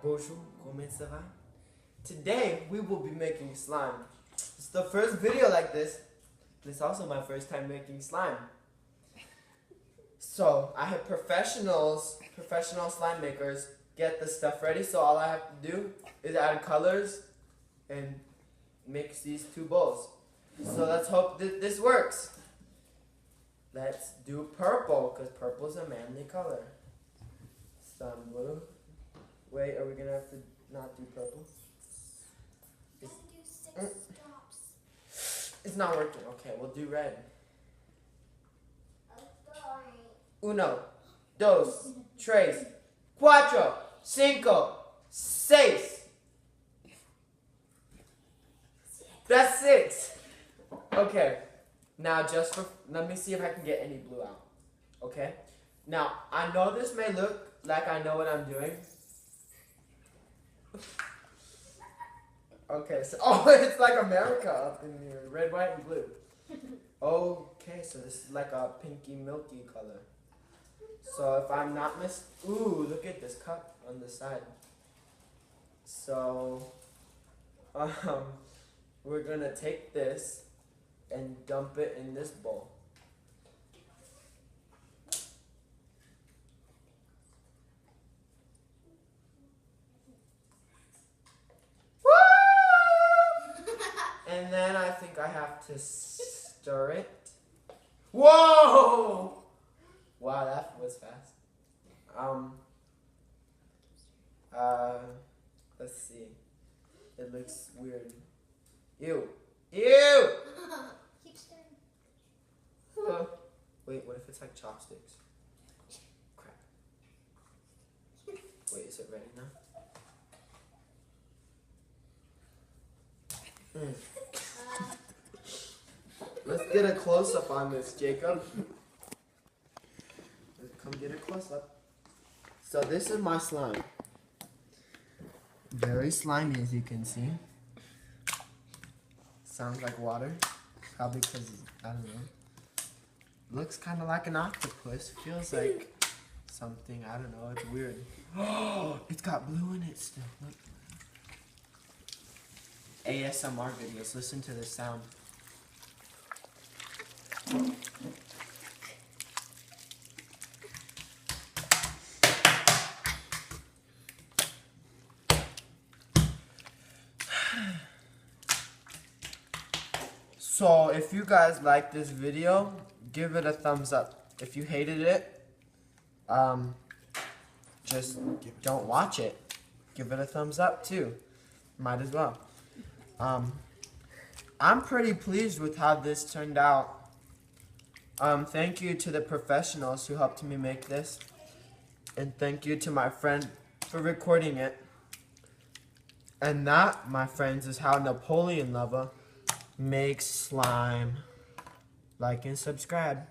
Bonjour, comment ça va? Today we will be making slime. It's the first video like this, and it's also my first time making slime. So I had professional slime makers get the stuff ready, so all I have to do is add colors and mix these two bowls. So let's hope that this works. Let's do purple, because purple is a manly color. Some blue. Wait, are we going to have to not do purple? It's not working. Okay, we'll do red. Uno, dos, tres, cuatro, cinco, seis. That's 6. Okay. Now let me see if I can get any blue out. Okay? Now, I know this may look like I know what I'm doing. Okay, so, it's like America up in here. Red, white, and blue. Okay, so this is like a pinky milky color. So if I'm not ooh, look at this cup on the side. So, we're gonna take this and dump it in this bowl. And then I think I have to stir it. Whoa! Wow, that was fast. Let's see. It looks weird. Ew. Ew! Keep stirring. Wait, what if it's like chopsticks? Crap. Wait, is it ready now? Let's get a close-up on this, Jacob. Come get a close-up. So this is my slime. Very slimy, as you can see. Sounds like water. Probably because, I don't know. Looks kind of like an octopus. Feels like something, I don't know. It's weird. Oh, it's got blue in it still. Look. ASMR videos. Listen to this sound. So if you guys like this video, give it a thumbs up. If you hated it, just don't watch it. Give it a thumbs up too. Might as well. I'm pretty pleased with how this turned out. Thank you to the professionals who helped me make this. And thank you to my friend for recording it. And that, my friends, is how Napoleon Lova makes slime. Like and subscribe.